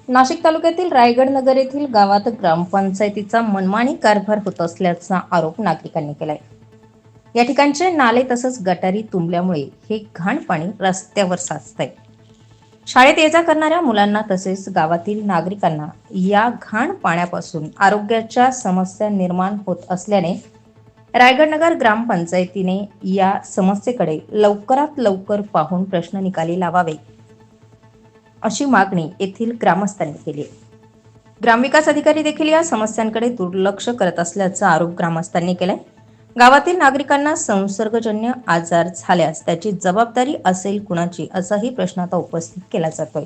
नाशिक तालुक्यातील रायगड नगर येथील गावात ग्रामपंचायतीचा मनमानी कारभार होत असल्याचा आरोप नागरिकांनी केलाय। या ठिकाणचे नाले तसंच गटारी तुंबल्यामुळे हे घाण पाणी रस्त्यावर साचतंय। शाळेत ये जा करणाऱ्या मुलांना तसेच गावातील नागरिकांना या घाण पाण्यापासून आरोग्याच्या समस्या निर्माण होत असल्याने रायगडनगर ग्रामपंचायतीने या समस्येकडे लवकरात लवकर पाहून प्रश्न निकाली लावावे अशी मागणी येथील ग्रामस्थांनी केली। ग्रामविकास अधिकारी देखील या समस्यांकडे दुर्लक्ष करत असल्याचा आरोप ग्रामस्थांनी केलाय। गावातील नागरिकांना संसर्गजन्य आजार झाल्यास त्याची जबाबदारी असेल कुणाची असाही प्रश्न आता उपस्थित केला जातोय।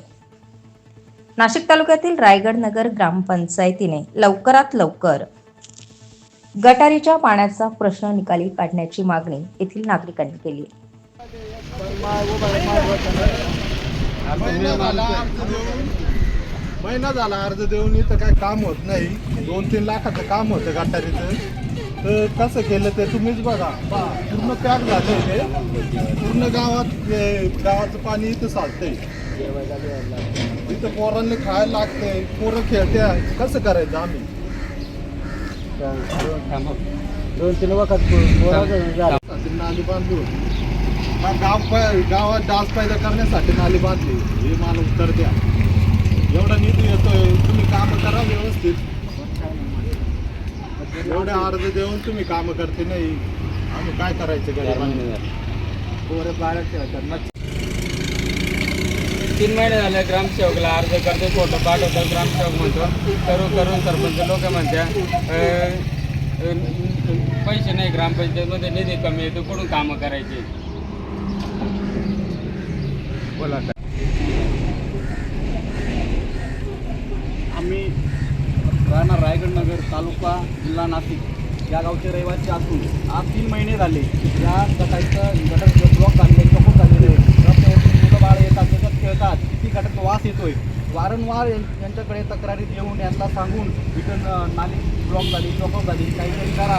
नाशिक तालुक्यातील रायगड नगर ग्रामपंचायतीने लवकरात लवकर गटारीच्या पाण्याचा प्रश्न निकाली काढण्याची मागणी येथील नागरिकांनी केली। महिना झाला अर्ज देऊन इथं काय काम होत नाही। 2-3 लाखाचं काम होतं गटारीचं, तर कसं केलं ते तुम्हीच बघा। पूर्ण पॅक झालं ते, पूर्ण गावाचं पाणी इथं साचतंय। इथं पोरांनी खायला लागतंय, पोरं खेळते, कसं करायचं आम्ही? 2-3 वखत नाली बांधली होती, गावात डास पैदा करण्यासाठी नाली बांधली। हे मला उत्तर द्या। एवढा निधी येतोय, तुम्ही काम करा व्यवस्थित। एवढे अर्ज देऊन तुम्ही काम करते नाही, आम्ही काय करायचं? गरीबांनी पोरं बाळा ठेवतात। 3 महिने झाले ग्रामसेवकला अर्ज करते, फोटो पाठवतो, ग्रामसेवक म्हणतो करून सरपंच लोक म्हणतात पैसे नाही, ग्रामपंचायतमध्ये निधी कमी आहे, तो कुठून कामं करायची? बोला का? आम्ही राहणार रायगड नगर, तालुका जिल्हा नाशिक या गावचे रहिवासी असून आज 3 महिने झाले या गटर ब्लॉक झालेले, चकोप झालेले आहे। रस्त्यावरती मुलं बाळ येतात, त्याच्यात खेळतात, किती गटारचा वास येतोय। वारंवार यांच्याकडे तक्रारी देऊन यांना सांगून इथं नाली ब्लॉक झाली, चकोप झाली, काहीतरी करा,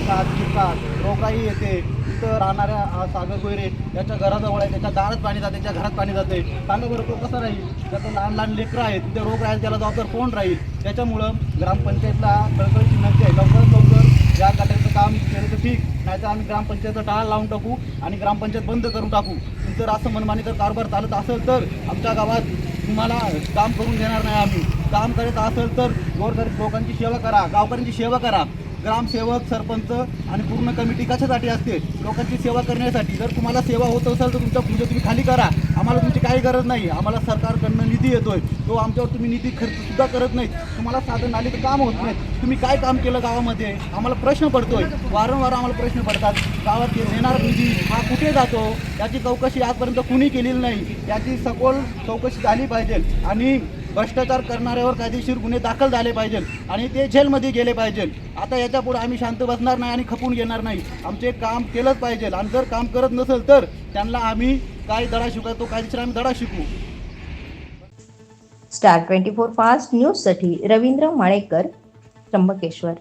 फिरतात, रोगराई येते। इथं राहणाऱ्या सागर गोयरे त्याच्या घराजवळ आहे, त्याच्या दारात पाणी जाते, त्याच्या घरात पाणी जाते। सांगा बरं तो कसा राहील? त्याचं लहान लेकरं आहेत, तिथे रोग राहील, त्याला जबाबदार कोण राहील? त्याच्यामुळं ग्रामपंचायतला कळकळीची विनंती आहे, लवकरात लवकर या गटारीचं काम केलं तर ठीक, नाहीतर आम्ही ग्रामपंचायतचा टाळा लावून टाकू आणि ग्रामपंचायत बंद करून टाकू। जर असं मनमानी जर कारभार चालत असेल तर आमच्या गावात तुम्हाला काम करून देणार नाही। आम्ही काम करत असेल तर गोरगरीब लोकांची सेवा करा, गावकऱ्यांची सेवा करा। ग्रामसेवक, सरपंच आणि पूर्ण कमिटी कशासाठी असते? लोकांची सेवा करण्यासाठी। जर तुम्हाला सेवा होत असेल तर तुमच्या पूजा तुम्ही खाली करा, आम्हाला तुमची काही गरज नाही। आम्हाला सरकारकडनं निधी येतोय, तो आमच्यावर तुम्ही निधी खर्चसुद्धा करत नाहीत। तुम्हाला साधन नालीचं काम होत नाही, तुम्ही काय काम केलं गावामध्ये? आम्हाला प्रश्न पडतोय, वारंवार आम्हाला प्रश्न पडतात। गावात येणारा निधी हा कुठे जातो याची चौकशी आजपर्यंत कुणी केलेली नाही। याची सखोल चौकशी झाली पाहिजे आणि भ्रष्टाचार करणाऱ्यावर कायदेशीर गुन्हे दाखल झाले पाहिजे आणि ते जेलमध्ये गेले पाहिजे। आता याच्यापुढे आम्ही शांत बसणार नाही आणि खपून घेणार नाही। आमचे काम केलंच पाहिजे आणि जर काम करत नसेल तर त्यांना आम्ही काय धडा शिकवतो, कायदेशीर आम्ही धडा शिकू। स्टार 24 फास्ट न्यूजसाठी रवींद्र माळेकर, त्र्यंबकेश्वर।